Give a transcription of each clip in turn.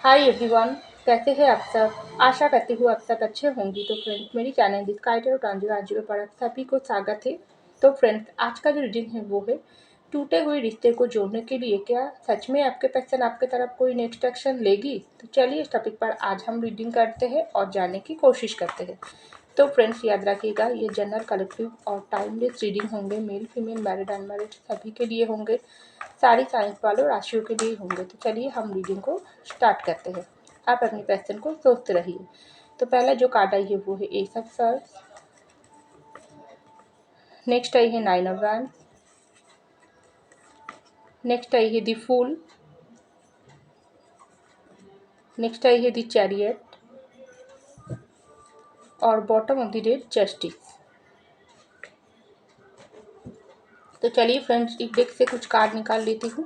Hi everyone, कैसे हैं आप सब। आशा करती हूँ आप सब अच्छे होंगे। तो फ्रेंड्स, मेरी चैनल डिस्काइटर और पर आप सभी को स्वागत है। तो फ्रेंड्स, आज का जो रीडिंग है वो है टूटे हुए रिश्ते को जोड़ने के लिए क्या सच में आपके पर्सन आपके तरफ कोई नेक्स्ट एक्शन लेगी। तो चलिए इस टॉपिक पर आज हम रीडिंग करते हैं और जानने की कोशिश करते हैं। तो फ्रेंड्स, याद रखिएगा, ये जनरल, कलेक्टिव और टाइमलेस रीडिंग होंगे। मेल फीमेल मैरिड अनमैरिड सभी के लिए होंगे। सारी साइंस वालों राशियों के लिए होंगे। तो चलिए हम रीडिंग को स्टार्ट करते हैं। आप अपने क्वेश्चन को सोचते रहिए। तो पहला जो कार्ड आई है वो है एस ऑफ सर्स। नेक्स्ट आई है 9 ऑफ वैंड्स। नेक्स्ट आई है द फूल। नेक्स्ट आई है द चैरियट और bottom of the deck justice. तो चलिए फ्रेंड्स, एक डेक से कुछ कार्ड निकाल लेती हूँ।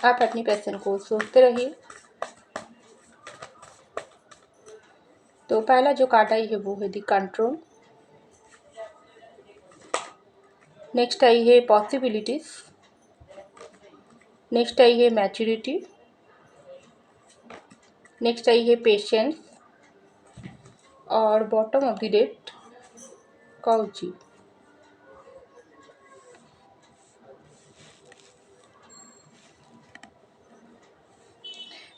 आप अपनी क्वेश्चन को सोचते रहिए। तो पहला जो कार्ड आई है वो है द कंट्रोल। नेक्स्ट आई है पॉसिबिलिटीज। नेक्स्ट आई है मैच्योरिटी। नेक्स्ट आई है पेशेंस और bottom of the deck Cauchy.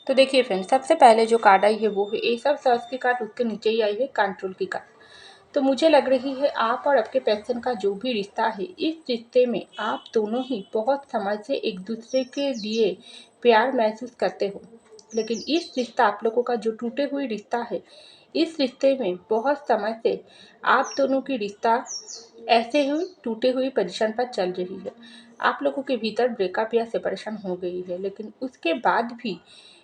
तो देखिए फ्रेंड्स, सबसे पहले जो कार्ड आई है वो है एस ऑफ सर्स की कार्ड। उसके नीचे ही आई है कंट्रोल की कार्ड। तो मुझे लग रही है आप और आपके पर्सन का जो भी रिश्ता है, इस रिश्ते में आप दोनों ही बहुत समय से एक दूसरे के लिए प्यार महसूस करते हो। लेकिन इस रिश्ता, आप लोगों का जो टूटे हुए रिश्ता है, इस रिश्ते में बहुत समय से आप दोनों की रिश्ता ऐसे ही टूटे हुई पोजीशन पर चल रही है। आप लोगों के भीतर ब्रेकअप या सेपरेशन हो गई है, लेकिन उसके बाद भी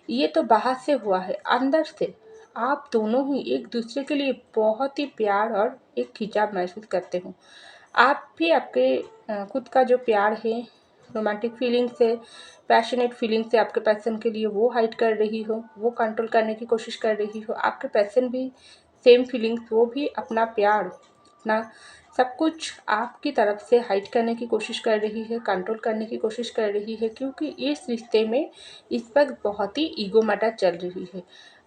ये तो बाहर से हुआ है, अंदर से आप दोनों ही एक दूसरे के लिए बहुत ही प्यार और एक खिंचाव महसूस करते हो। आप भी आपके खुद का जो प्यार है, रोमांटिक फीलिंग से, पैशनेट फीलिंग से आपके पर्सन के लिए वो हाइड कर रही हो, वो कंट्रोल करने की कोशिश कर रही हो। आपके पर्सन भी सेम फीलिंग्स, वो भी अपना प्यार, अपना सब कुछ आपकी तरफ से हाइड करने की कोशिश कर रही है, कंट्रोल करने की कोशिश कर रही है, क्योंकि इस रिश्ते में इस वक्त बहुत ही ईगो मैटर चल रही है।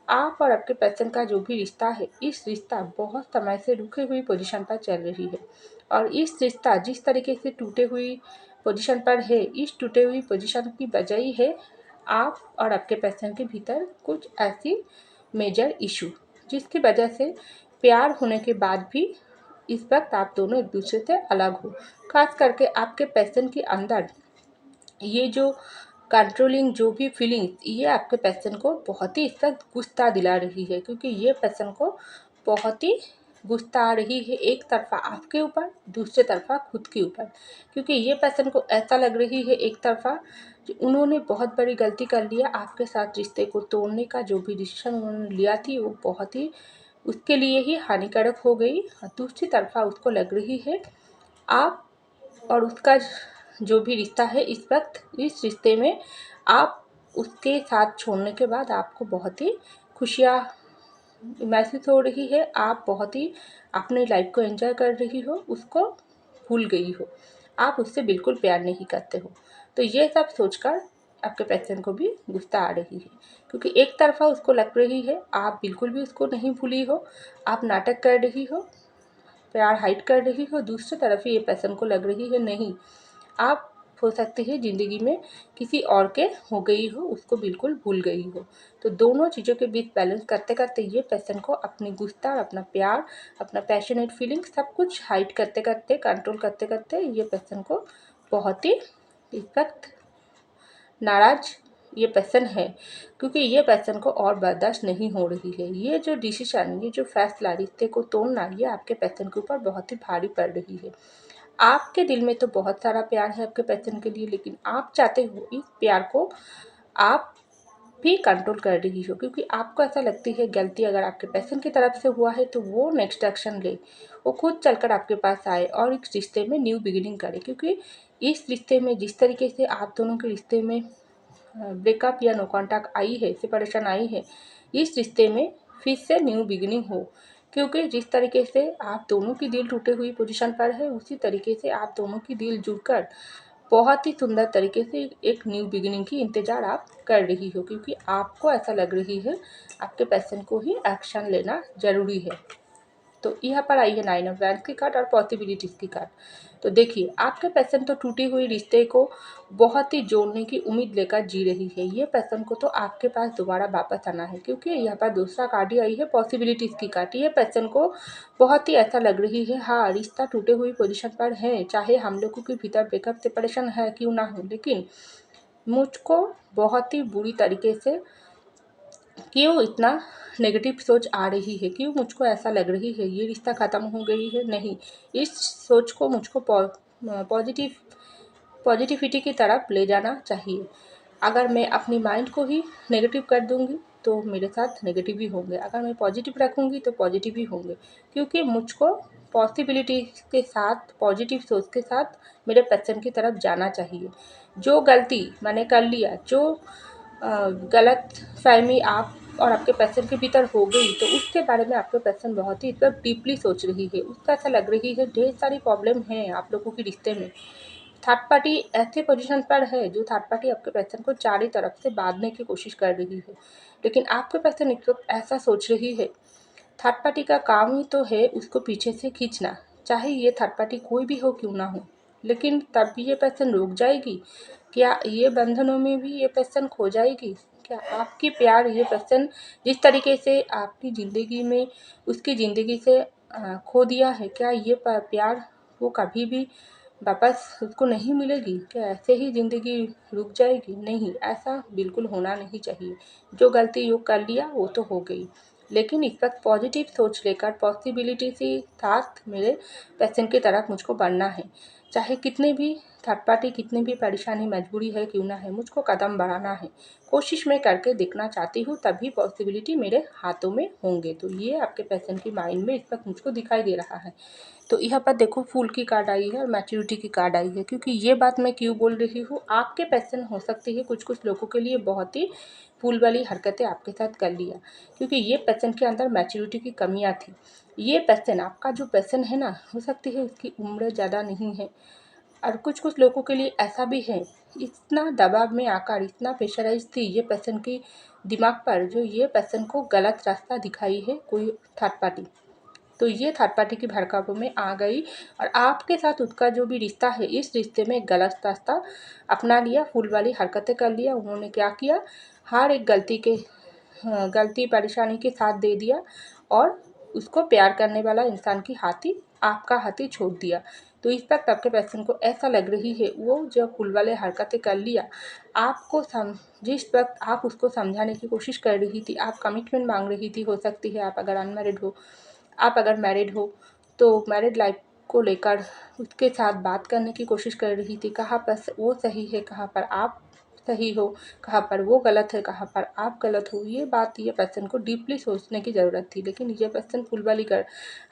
आप और आपके पर्सन का जो भी रिश्ता है, इस रिश्ता बहुत समय से रुके हुई पोजीशन पर चल रही है। और इस रिश्ता जिस तरीके से टूटे हुई पोजीशन पर है, इस टूटे हुई पोजीशन की वजह है आप और आपके पर्सन के भीतर कुछ ऐसी मेजर इशू, जिसकी वजह से प्यार होने के बाद भी इस वक्त आप दोनों एक दूसरे से अलग हो। खास करके आपके पर्सन के अंदर ये जो कंट्रोलिंग जो भी फीलिंग्स, ये आपके पर्सन को बहुत ही इस वक्त गुस्सा दिला रही है, क्योंकि ये पर्सन को बहुत ही गुस्सा आ रही है, एक तरफा आपके ऊपर, दूसरे तरफा खुद के ऊपर। क्योंकि ये पर्सन को ऐसा लग रही है एक तरफा कि उन्होंने बहुत बड़ी गलती कर लिया, आपके साथ रिश्ते को तोड़ने का जो भी डिसीजन उन्होंने लिया थी वो बहुत ही उसके लिए ही हानिकारक हो गई। और दूसरी तरफा उसको लग रही है आप और उसका जो भी रिश्ता है, इस वक्त इस रिश्ते में आप उसके साथ छोड़ने के बाद आपको बहुत ही खुशियाँ महसूस हो रही है। आप बहुत ही अपनी लाइफ को एंजॉय कर रही हो, उसको भूल गई हो, आप उससे बिल्कुल प्यार नहीं करते हो। तो ये सब सोचकर आपके पर्सन को भी गुस्सा आ रही है, क्योंकि एक तरफा उसको लग रही है आप बिल्कुल भी उसको नहीं भूली हो, आप नाटक कर रही हो, प्यार हाइड कर रही हो। दूसरी तरफ ही ये पर्सन को लग रही है नहीं, आप हो सकती है ज़िंदगी में किसी और के हो गई हो, उसको बिल्कुल भूल गई हो। तो दोनों चीज़ों के बीच बैलेंस करते करते ये पर्सन को अपनी गुस्सा और अपना प्यार, अपना पैशनेट फीलिंग सब कुछ हाइड करते करते, कंट्रोल करते करते ये पर्सन को बहुत ही इस वक्त नाराज ये पर्सन है, क्योंकि ये पर्सन को और बर्दाश्त नहीं हो रही है। ये जो डिसीजन, ये जो फैसला रिश्ते को तोड़ना, ये आपके पर्सन के ऊपर बहुत ही भारी पड़ रही है। आपके दिल में तो बहुत सारा प्यार है आपके पर्सन के लिए, लेकिन आप चाहते हो इस प्यार को आप भी कंट्रोल कर रही हो, क्योंकि आपको ऐसा लगती है गलती अगर आपके पर्सन की तरफ से हुआ है तो वो नेक्स्ट एक्शन ले, वो खुद चलकर आपके पास आए और इस रिश्ते में न्यू बिगिनिंग करे। क्योंकि इस रिश्ते में जिस तरीके से आप दोनों के रिश्ते में ब्रेकअप या नो कॉन्टैक्ट आई है, सेपरेशन आई है, इस रिश्ते में फिर से न्यू बिगिनिंग हो। क्योंकि जिस तरीके से आप दोनों की दिल टूटे हुई पोजीशन पर है, उसी तरीके से आप दोनों की दिल जुड़कर बहुत ही सुंदर तरीके से एक न्यू बिगिनिंग की इंतजार आप कर रही हो, क्योंकि आपको ऐसा लग रही है आपके पैशन को ही एक्शन लेना जरूरी है। तो यहाँ पर आई है 9 ऑफ वैंड्स की कार्ड और पॉसिबिलिटीज की कार्ड। तो देखिए, आपके पैशन तो टूटी हुई रिश्ते को बहुत ही जोड़ने की उम्मीद लेकर जी रही है। ये पैशन को तो आपके पास दोबारा वापस आना है, क्योंकि यहाँ पर दूसरा कार्ड ही आई है पॉसिबिलिटीज की कार्ड। ये पैशन को बहुत ही ऐसा लग रही है, हाँ रिश्ता टूटे हुई पोजिशन पर है, चाहे हम लोगों के भीतर ब्रेकअप सेपरेशन है क्यों ना हो, लेकिन मुझको बहुत ही बुरी तरीके से क्यों इतना नेगेटिव सोच आ रही है, क्यों मुझको ऐसा लग रही है ये रिश्ता ख़त्म हो गई है। नहीं, इस सोच को मुझको पॉजिटिविटी की तरफ ले जाना चाहिए। अगर मैं अपनी माइंड को ही नेगेटिव कर दूंगी तो मेरे साथ नेगेटिव ही होंगे, अगर मैं पॉजिटिव रखूंगी तो पॉजिटिव ही होंगे, क्योंकि मुझको पॉसिबिलिटी के साथ, पॉजिटिव सोच के साथ मेरे पैशन की तरफ जाना चाहिए। जो गलती मैंने कर लिया, जो गलत फहमी आप और आपके पैशन के भीतर हो गई, तो उसके बारे में आपके पैशन बहुत ही मतलब डीपली सोच रही है। उसका ऐसा लग रही है ढेर सारी प्रॉब्लम है आप लोगों के रिश्ते में। थर्ड पार्टी ऐसे पोजीशन पर है जो थर्ड पार्टी आपके पैशन को चारों तरफ से बांधने की कोशिश कर रही है, लेकिन आपके पैशन इस वक्त ऐसा सोच रही है, थर्ड पार्टी का काम ही तो है उसको पीछे से खींचना, चाहे ये थर्ड पार्टी कोई भी हो क्यों ना हो। लेकिन तब भी ये पैशन रुक जाएगी क्या? ये बंधनों में भी ये पैशन खो जाएगी क्या? आपकी प्यार ये पैशन जिस तरीके से आपकी ज़िंदगी में उसकी ज़िंदगी से खो दिया है, क्या ये प्यार वो कभी भी वापस उसको नहीं मिलेगी? क्या ऐसे ही ज़िंदगी रुक जाएगी? नहीं, ऐसा बिल्कुल होना नहीं चाहिए। जो गलती योग कर लिया वो तो हो गई, लेकिन इस वक्त पॉजिटिव सोच लेकर पॉसिबिलिटी से साथ मेरे पैशन की तरफ मुझको बढ़ना है। चाहे कितने भी थर्ड पार्टी, कितनी भी परेशानी मजबूरी है क्यों ना है, मुझको कदम बढ़ाना है। कोशिश मैं करके देखना चाहती हूँ, तभी पॉसिबिलिटी मेरे हाथों में होंगे। तो ये आपके पैशन की माइंड में इस वक्त मुझको दिखाई दे रहा है। तो यहाँ पर देखो फूल की कार्ड आई है और मैच्योरिटी की कार्ड आई है। क्योंकि ये बात मैं क्यों बोल रही हूँ, आपके पैशन हो सकती है कुछ कुछ लोगों के लिए बहुत ही फूल वाली हरकतें आपके साथ कर लिया, क्योंकि ये पैशन के अंदर मैच्योरिटी की कमियाँ थी। ये पैशन, आपका जो पैशन है ना, हो सकती है उसकी उम्र ज़्यादा नहीं है, और कुछ कुछ लोगों के लिए ऐसा भी है, इतना दबाव में आकर, इतना प्रेशराइज थी ये पैशन की दिमाग पर, जो ये पैशन को गलत रास्ता दिखाई है कोई थर्ड पार्टी। तो ये थर्ड पार्टी की भड़काऊ में आ गई और आपके साथ उसका जो भी रिश्ता है, इस रिश्ते में गलत रास्ता अपना लिया, फूल वाली हरकतें कर लिया। उन्होंने क्या किया, हर एक गलती परेशानी के साथ दे दिया और उसको प्यार करने वाला इंसान की हाथी, आपका हाथी छोड़ दिया। तो इस वक्त आपके पैशन को ऐसा लग रही है, वो जब फूल वाले हरकतें कर लिया, आपको जिस वक्त आप उसको समझाने की कोशिश कर रही थी, आप कमिटमेंट मांग रही थी, हो सकती है आप अगर अनमैरिड हो, आप अगर मैरिड हो तो मैरिड लाइफ को लेकर उसके साथ बात करने की कोशिश कर रही थी, कहाँ पर वो सही है, कहाँ पर आप सही हो, कहाँ पर वो गलत है, कहाँ पर आप गलत हो। ये बात, ये पर्सन को डीपली सोचने की ज़रूरत थी, लेकिन ये पर्सन फुलवाली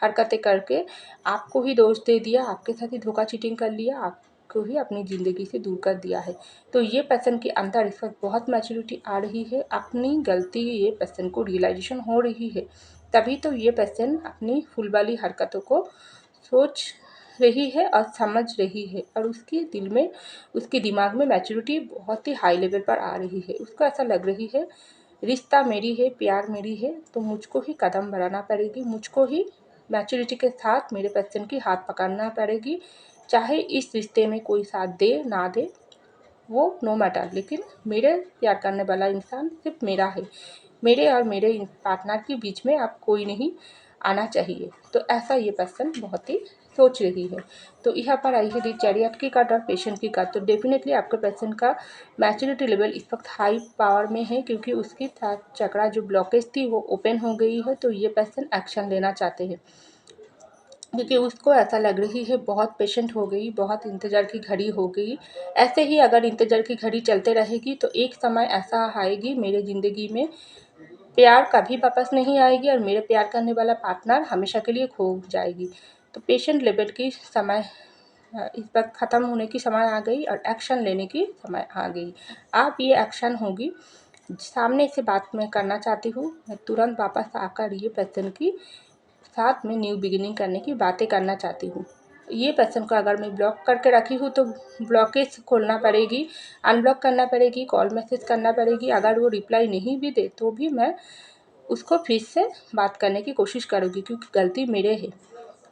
हरकतें करके आपको ही दोष दे दिया, आपके साथ ही धोखा चीटिंग कर लिया, आपको ही अपनी ज़िंदगी से दूर कर दिया है। तो ये पर्सन के अंदर इस वक्त बहुत मैच्योरिटी आ रही है, अपनी गलती ये पर्सन को रियलाइजेशन हो रही है, तभी तो ये पर्सन अपनी फुलवाली हरकतों को सोच रही है और समझ रही है, और उसके दिल में, उसके दिमाग में मैच्योरिटी बहुत ही हाई लेवल पर आ रही है। उसको ऐसा लग रही है रिश्ता मेरी है, प्यार मेरी है, तो मुझको ही कदम बढ़ाना पड़ेगी, मुझको ही मैच्योरिटी के साथ मेरे पर्सन की हाथ पकड़ना पड़ेगी। चाहे इस रिश्ते में कोई साथ दे ना दे, वो नो मैटर, लेकिन मेरे प्यार करने वाला इंसान सिर्फ मेरा है, मेरे और मेरे पार्टनर के बीच में अब कोई नहीं आना चाहिए। तो ऐसा ये पर्सन बहुत ही सोच रही है। तो यहाँ पर आई है दी चैरियट की कार्ड और पेशेंट की कार्ड। तो डेफिनेटली आपके पर्सन का मैच्योरिटी लेवल इस वक्त हाई पावर में है, क्योंकि उसकी चक्रा जो ब्लॉकेज थी वो ओपन हो गई है। तो ये पर्सन एक्शन लेना चाहते हैं, क्योंकि उसको ऐसा लग रही है बहुत पेशेंट हो गई, बहुत इंतज़ार की घड़ी हो गई। ऐसे ही अगर इंतज़ार की घड़ी चलते रहेगी तो एक समय ऐसा आएगी मेरे ज़िंदगी में, प्यार कभी वापस नहीं आएगी और मेरे प्यार करने वाला पार्टनर हमेशा के लिए खो जाएगी। तो पेशेंट लेवल की समय इस वक्त ख़त्म होने की समय आ गई और एक्शन लेने की समय आ गई। आप ये एक्शन होगी, सामने से बात मैं करना चाहती हूँ, मैं तुरंत वापस आकर ये पर्सन की साथ में न्यू बिगिनिंग करने की बातें करना चाहती हूँ। ये पर्सन को अगर मैं ब्लॉक करके रखी हूँ तो ब्लॉकेज खोलना पड़ेगी, अनब्लॉक करना पड़ेगी, कॉल मैसेज करना पड़ेगी। अगर वो रिप्लाई नहीं भी दे तो भी मैं उसको फिर से बात करने की कोशिश करूँगी, क्योंकि गलती मेरे है।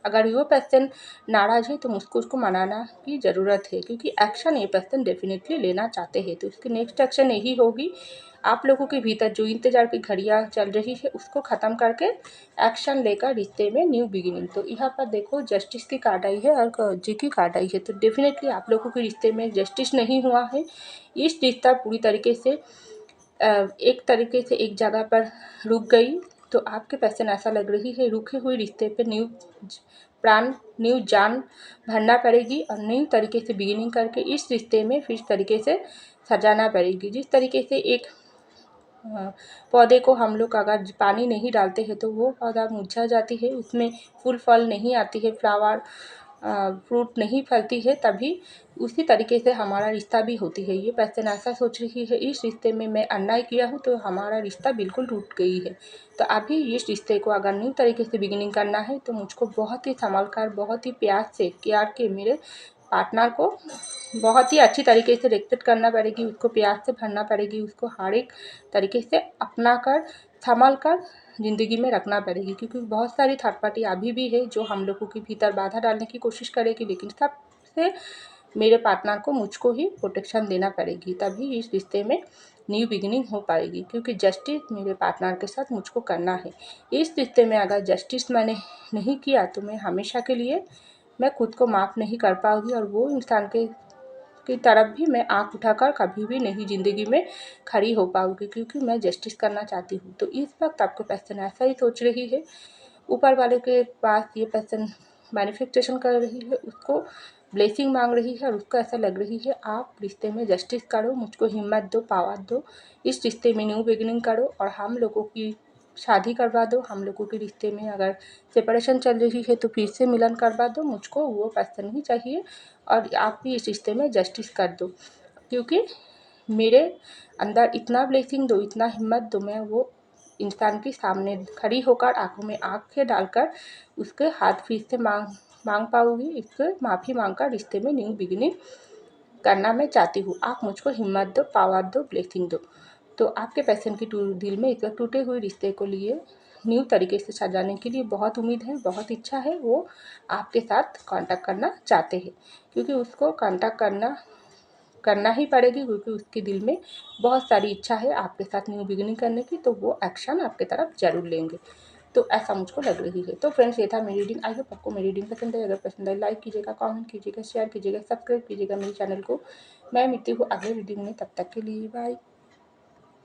अगर वो पर्सन नाराज़ है तो मुझको उसको मनाना की ज़रूरत है, क्योंकि एक्शन ये पर्सन डेफिनेटली लेना चाहते हैं। तो इसकी नेक्स्ट एक्शन यही होगी, आप लोगों के भीतर जो इंतज़ार की घड़ियाँ चल रही है उसको ख़त्म करके एक्शन लेकर रिश्ते में न्यू बिगिनिंग। तो यहाँ पर देखो जस्टिस की कार्ड आई है और जी की कार्ड आई है। तो डेफिनेटली आप लोगों के रिश्ते में जस्टिस नहीं हुआ है। इस रिश्ता पूरी तरीके से एक तरीके से एक जगह पर रुक गई। तो आपके पर्सन ऐसा लग रही है रुके हुए रिश्ते पे न्यू प्राण, न्यू जान भरना पड़ेगी और न्यू तरीके से बिगिनिंग करके इस रिश्ते में फिर तरीके से सजाना पड़ेगी। जिस तरीके से एक पौधे को हम लोग अगर पानी नहीं डालते हैं तो वो पौधा मुरझा जाती है, उसमें फूल फल नहीं आती है, फ्लावर फ्रूट नहीं फलती है, तभी उसी तरीके से हमारा रिश्ता भी होती है। ये पर्सन ऐसा सोच रही है इस रिश्ते में मैं अन्याय किया हूँ तो हमारा रिश्ता बिल्कुल टूट गई है। तो अभी इस रिश्ते को अगर न्यू तरीके से बिगिनिंग करना है तो मुझको बहुत ही संभल कर, बहुत ही प्यार से केयर के मेरे पार्टनर को बहुत ही अच्छी तरीके से रिस्पेक्ट करना पड़ेगी, उसको प्यार से भरना पड़ेगी, उसको हर एक तरीके से अपना कर संभाल कर ज़िंदगी में रखना पड़ेगी। क्योंकि बहुत सारी थर्ड पार्टी अभी भी है जो हम लोगों के भीतर बाधा डालने की कोशिश करेगी, लेकिन सबसे मेरे पार्टनर को मुझको ही प्रोटेक्शन देना पड़ेगी, तभी इस रिश्ते में न्यू बिगिनिंग हो पाएगी। क्योंकि जस्टिस मेरे पार्टनर के साथ मुझको करना है। इस रिश्ते में अगर जस्टिस मैंने नहीं किया तो मैं हमेशा के लिए मैं खुद को माफ़ नहीं कर पाऊँगी और वो इंसान की तरफ भी मैं आँख उठाकर कभी भी नहीं ज़िंदगी में खड़ी हो पाऊँगी, क्योंकि मैं जस्टिस करना चाहती हूँ। तो इस वक्त आपको पर्सन ऐसा ही सोच रही है, ऊपर वाले के पास ये पर्सन मैनिफेस्टेशन कर रही है, उसको ब्लेसिंग मांग रही है और उसको ऐसा लग रही है आप रिश्ते में जस्टिस करो, मुझको हिम्मत दो, पावर दो, इस रिश्ते में न्यू बिगिनिंग करो और हम लोगों की शादी करवा दो। हम लोगों के रिश्ते में अगर सेपरेशन चल रही है तो फिर से मिलन करवा दो, मुझको वो पर्सन ही चाहिए और आप भी इस रिश्ते में जस्टिस कर दो। क्योंकि मेरे अंदर इतना ब्लेसिंग दो, इतना हिम्मत दो, मैं वो इंसान के सामने खड़ी होकर आंखों में आंखें डालकर उसके हाथ फिर से मांग पाऊँगी, इससे माफ़ी मांगकर रिश्ते में न्यू बिगिनिंग करना मैं चाहती हूँ। आप मुझको हिम्मत दो, पावर दो, ब्लेसिंग दो। तो आपके पर्सन की दिल में इस वक्त टूटे हुए रिश्ते को लिए न्यू तरीके से सजाने के लिए बहुत उम्मीद है, बहुत इच्छा है, वो आपके साथ कांटेक्ट करना चाहते हैं। क्योंकि उसको कांटेक्ट करना ही पड़ेगी, क्योंकि उसके दिल में बहुत सारी इच्छा है आपके साथ न्यू बिगिनिंग करने की, तो वो एक्शन आपके तरफ ज़रूर लेंगे। तो ऐसा मुझको लग रही है। तो फ्रेंड्स ये था मेरी रीडिंग। आई होप आपको मेरी रीडिंग पसंद है। अगर पसंद है लाइक कीजिएगा, कमेंट कीजिएगा, शेयर कीजिएगा, सब्सक्राइब कीजिएगा मेरे चैनल को। मैं मिलती हूँ अगले रीडिंग में, तब तक के लिए बाय।